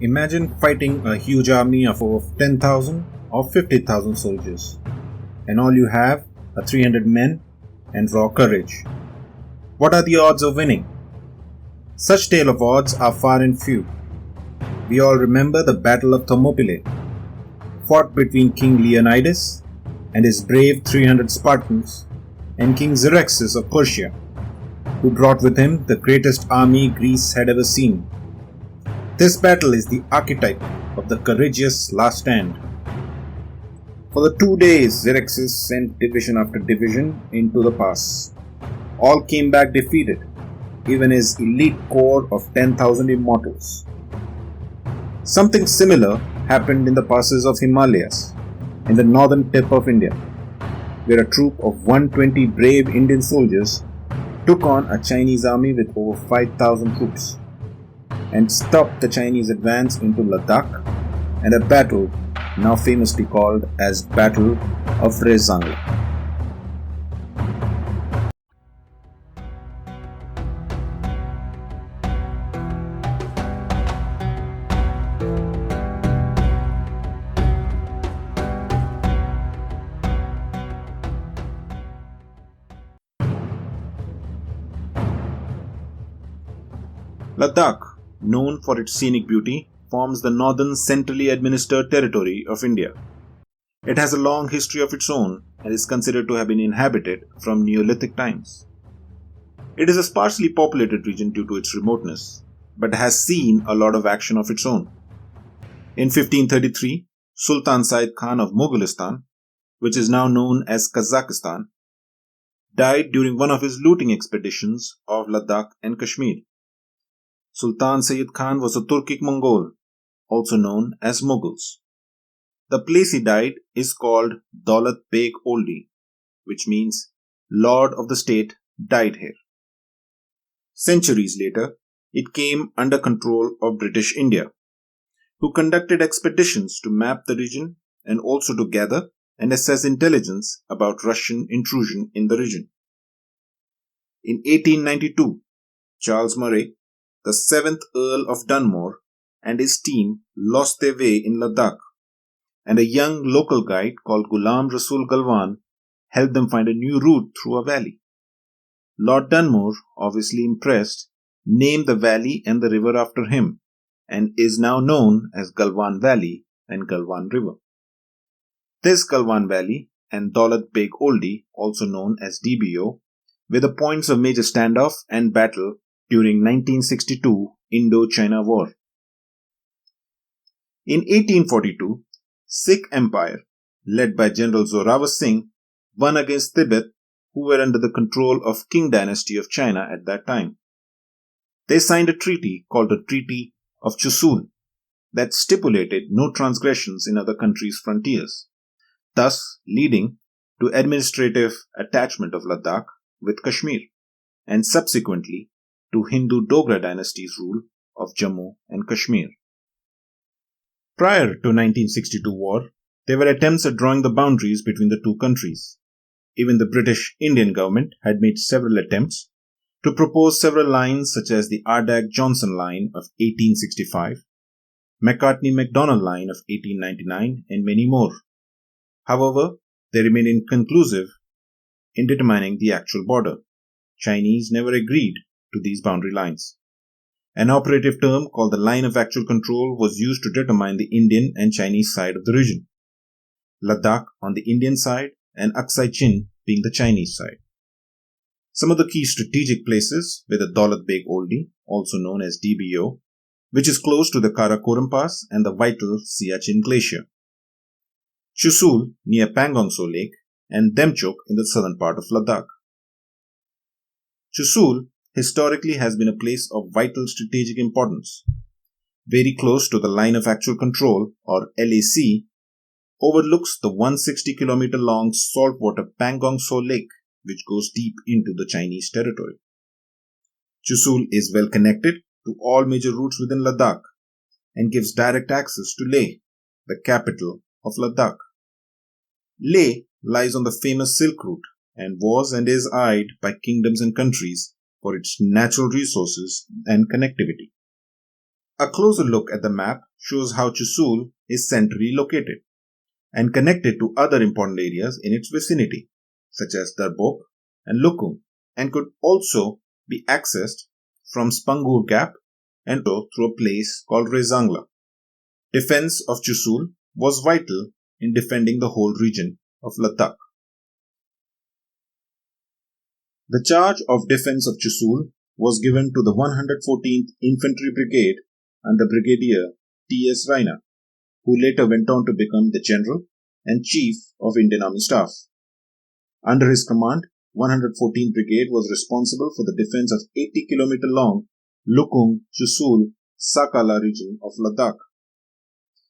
Imagine fighting a huge army of over 10,000 or 50,000 soldiers, and all you have are 300 men and raw courage. What are the odds of winning? Such tale of odds are far and few. We all remember the Battle of Thermopylae, fought between King Leonidas and his brave 300 Spartans and King Xerxes of Persia, who brought with him the greatest army Greece had ever seen. This battle is the archetype of the courageous last stand. For the 2 days, Xerxes sent division after division into the pass. All came back defeated, even his elite corps of 10,000 immortals. Something similar happened in the passes of Himalayas, in the northern tip of India, where a troop of 120 brave Indian soldiers took on a Chinese army with over 5,000 troops and stopped the Chinese advance into Ladakh, and a battle now famously called as Battle of Rezangla. Ladakh, known for its scenic beauty, forms the northern centrally administered territory of India. It has a long history of its own and is considered to have been inhabited from Neolithic times. It is a sparsely populated region due to its remoteness, but has seen a lot of action of its own. In 1533, Sultan Said Khan of Mughalistan, which is now known as Kazakhstan, died during one of his looting expeditions of Ladakh and Kashmir. Sultan Sayyid Khan was a Turkic Mongol, also known as Mughals. The place he died is called Daulat Beg Oldi, which means Lord of the State died here. Centuries later, it came under control of British India, who conducted expeditions to map the region and also to gather and assess intelligence about Russian intrusion in the region. In 1892, Charles Murray, the 7th Earl of Dunmore, and his team lost their way in Ladakh, and a young local guide called Ghulam Rasul Galwan helped them find a new route through a valley. Lord Dunmore, obviously impressed, named the valley and the river after him, and is now known as Galwan Valley and Galwan River. This Galwan Valley and Daulat Beg Oldi, also known as DBO, were the points of major standoff and battle during 1962 Indo-China War. In 1842, Sikh Empire, led by General Zorawar Singh, won against Tibet, who were under the control of Qing dynasty of China at that time. They signed a treaty called the Treaty of Chusul that stipulated no transgressions in other countries' frontiers, thus leading to administrative attachment of Ladakh with Kashmir, and subsequently to Hindu Dogra dynasty's rule of Jammu and Kashmir. Prior to 1962 war, there were attempts at drawing the boundaries between the two countries. Even the British Indian government had made several attempts to propose several lines such as the Ardagh-Johnson line of 1865, Macartney-MacDonald line of 1899, and many more. However, they remained inconclusive in determining the actual border. Chinese never agreed to these boundary lines. An operative term called the line of actual control was used to determine the Indian and Chinese side of the region. Ladakh on the Indian side and Aksai Chin being the Chinese side. Some of the key strategic places were the Daulat Beg Oldi, also known as DBO, which is close to the Karakoram Pass and the vital Siachen Glacier. Chusul near Pangong Tso Lake, and Demchok in the southern part of Ladakh. Chusul historically has been a place of vital strategic importance. Very close to the line of actual control, or LAC, overlooks the 160-kilometer long saltwater Pangong Tso Lake, which goes deep into the Chinese territory. Chusul is well connected to all major routes within Ladakh and gives direct access to Leh, the capital of Ladakh. Leh lies on the famous Silk Route and was and is eyed by kingdoms and countries for its natural resources and connectivity. A closer look at the map shows how Chusul is centrally located and connected to other important areas in its vicinity, such as Darbok and Lukung, and could also be accessed from Spangur Gap and through a place called Rezangla. Defense of Chusul was vital in defending the whole region of Ladakh. The charge of defense of Chusul was given to the 114th Infantry Brigade under Brigadier T.S. Raina, who later went on to become the General and Chief of Indian Army Staff. Under his command, 114th Brigade was responsible for the defense of 80-km long Lukung, Chusul, Sakala region of Ladakh.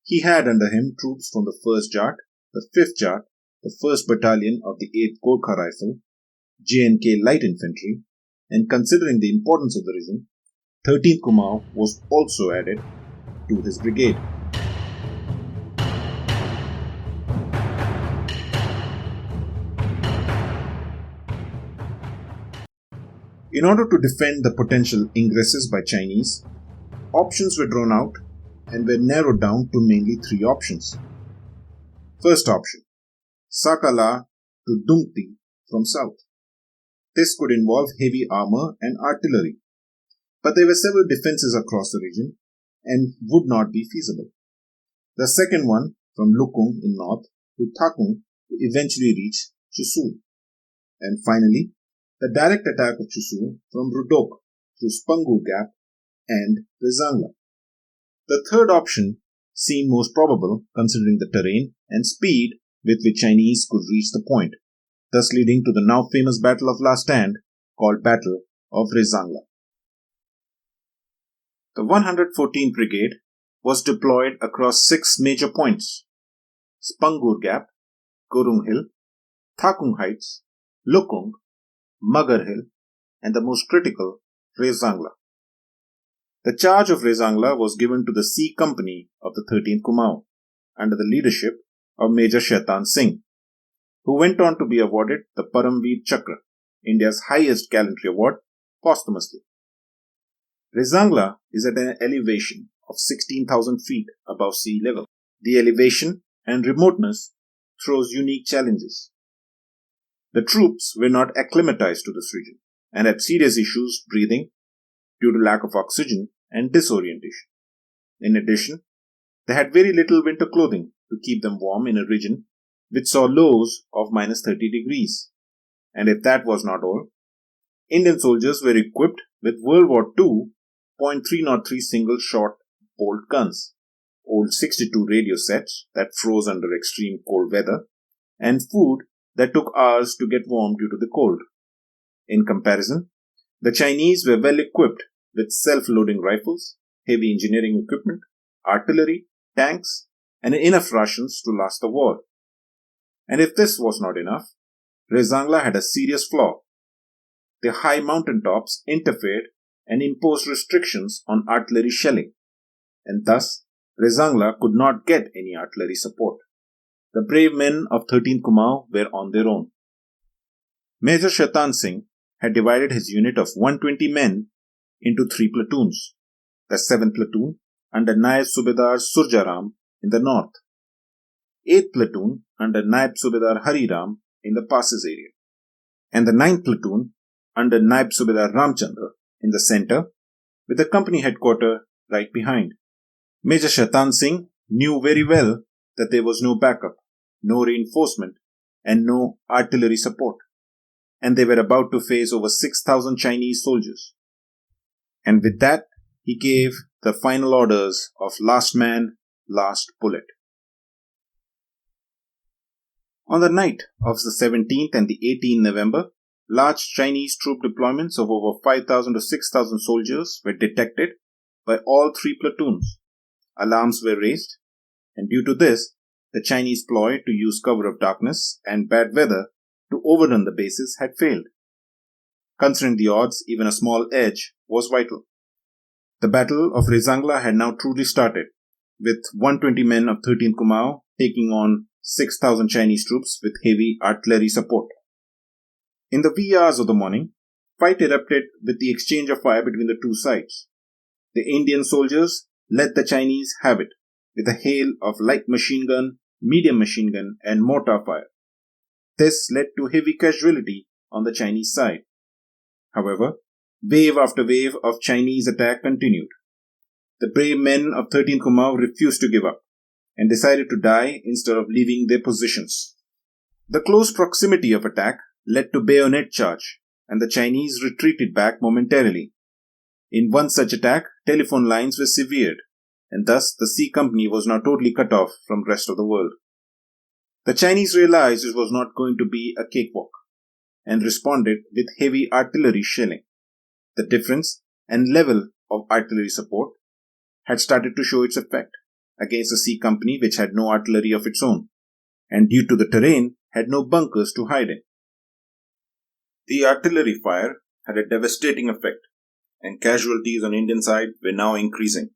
He had under him troops from the 1st Jat, the 5th Jat, the 1st Battalion of the 8th Gorkha Rifle, J&K Light Infantry, and considering the importance of the region, 13th Kumaon was also added to his brigade. In order to defend the potential ingresses by Chinese, options were drawn out and were narrowed down to mainly 3 options. First option, Sakala to Dumti from south. This could involve heavy armor and artillery, but there were several defenses across the region and would not be feasible. The second one, from Lukung in north to Thakung, to eventually reach Chusul. And finally, the direct attack of Chusul from Rudok through Spangu Gap and Rezangla. The third option seemed most probable considering the terrain and speed with which Chinese could reach the point, thus leading to the now famous Battle of Last Stand called Battle of Rezangla. The 114th Brigade was deployed across 6 major points: Spangur Gap, Gurung Hill, Thakung Heights, Lukung, Magar Hill, and the most critical, Rezangla. The charge of Rezangla was given to the C Company of the 13th Kumaon under the leadership of Maj Shaitan Singh, who went on to be awarded the Paramveer Chakra, India's highest gallantry award, posthumously. Rezangla is at an elevation of 16,000 feet above sea level. The elevation and remoteness throws unique challenges. The troops were not acclimatized to this region and had serious issues breathing due to lack of oxygen and disorientation. In addition, they had very little winter clothing to keep them warm in a region which saw lows of minus 30 degrees. And if that was not all, Indian soldiers were equipped with World War II .303 single shot bolt guns, old 62 radio sets that froze under extreme cold weather, and food that took hours to get warm due to the cold. In comparison, the Chinese were well equipped with self-loading rifles, heavy engineering equipment, artillery, tanks, and enough rations to last the war. And if this was not enough, Rezangla had a serious flaw. The high mountain tops interfered and imposed restrictions on artillery shelling, and thus Rezangla could not get any artillery support. The brave men of 13th Kumaon were on their own. Maj Shaitan Singh had divided his unit of 120 men into 3 platoons. The 7th platoon under Naib Subedar Surjaram in the north, 8th platoon under Naib Subedar Hariram in the passes area, and the 9th platoon under Naib Subedar Ramchandra in the center, with the company headquarters right behind. Maj Shaitan Singh knew very well that there was no backup, no reinforcement, and no artillery support, and they were about to face over 6,000 Chinese soldiers. And with that, he gave the final orders of last man, last bullet. On the night of the 17th and the 18th November, large Chinese troop deployments of over 5,000 to 6,000 soldiers were detected by all 3 platoons. Alarms were raised, and due to this, the Chinese ploy to use cover of darkness and bad weather to overrun the bases had failed. Considering the odds, even a small edge was vital. The Battle of Rezangla had now truly started, with 120 men of 13th Kumaon taking on 6,000 Chinese troops with heavy artillery support. In the wee hours of the morning, fight erupted with the exchange of fire between the two sides. The Indian soldiers let the Chinese have it with a hail of light machine gun, medium machine gun, and mortar fire. This led to heavy casualty on the Chinese side. However, wave after wave of Chinese attack continued. The brave men of 13th Kumaon refused to give up and decided to die instead of leaving their positions. The close proximity of attack led to bayonet charge, and the Chinese retreated back momentarily. In one such attack, telephone lines were severed, and thus the C Company was now totally cut off from the rest of the world. The Chinese realized it was not going to be a cakewalk, and responded with heavy artillery shelling. The difference and level of artillery support had started to show its effect against the C Company, which had no artillery of its own, and due to the terrain, had no bunkers to hide in. The artillery fire had a devastating effect, and casualties on Indian side were now increasing.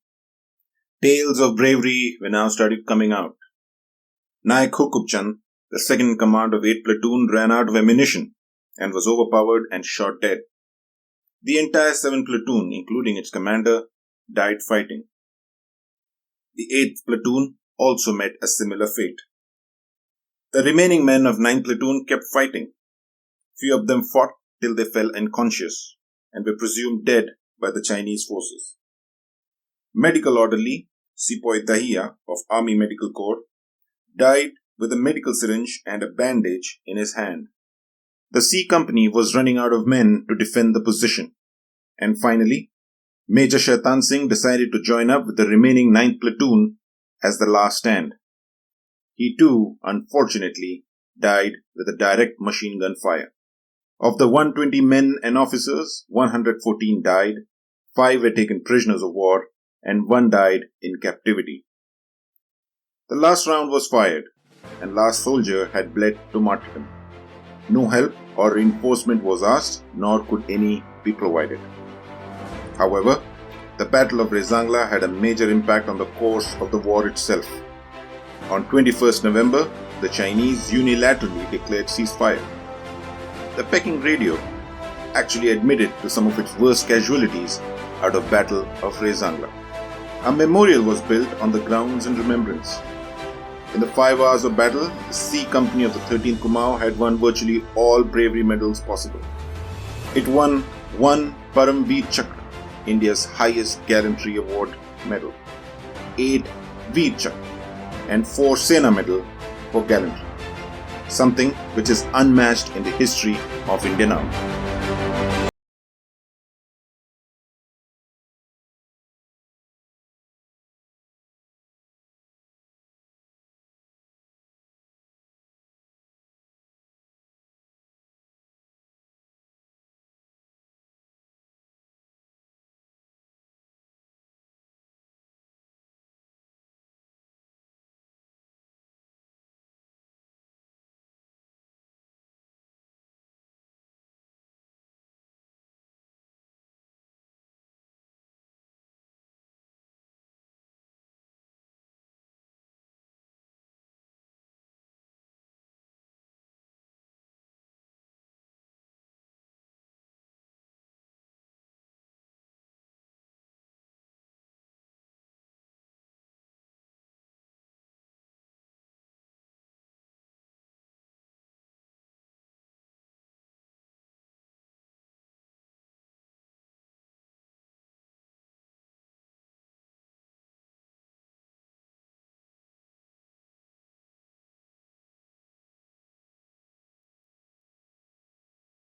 Tales of bravery were now started coming out. Naik Hukubchand, the second in command of 8th Platoon, ran out of ammunition and was overpowered and shot dead. The entire 7th Platoon, including its commander, died fighting. The 8th Platoon also met a similar fate. The remaining men of 9th Platoon kept fighting. Few of them fought till they fell unconscious and were presumed dead by the Chinese forces. Medical orderly Sepoy Dahiya of Army Medical Corps died with a medical syringe and a bandage in his hand. The C Company was running out of men to defend the position, and finally, Maj Shaitan Singh decided to join up with the remaining 9th Platoon as the last stand. He too, unfortunately, died with a direct machine gun fire. Of the 120 men and officers, 114 died, 5 were taken prisoners of war, and 1 died in captivity. The last round was fired, and last soldier had bled to martyrdom. No help or reinforcement was asked, nor could any be provided. However, the Battle of Rezangla had a major impact on the course of the war itself. On 21st November, the Chinese unilaterally declared ceasefire. The Peking radio actually admitted to some of its worst casualties out of Battle of Rezangla. A memorial was built on the grounds in remembrance. In the 5 hours of battle, the C Company of the 13th Kumaon had won virtually all bravery medals possible. It won 1 Param Veer Chakra, India's highest gallantry award medal, 8 Veer Chakra, and 4 Sena Medal for gallantry, something which is unmatched in the history of Indian Army.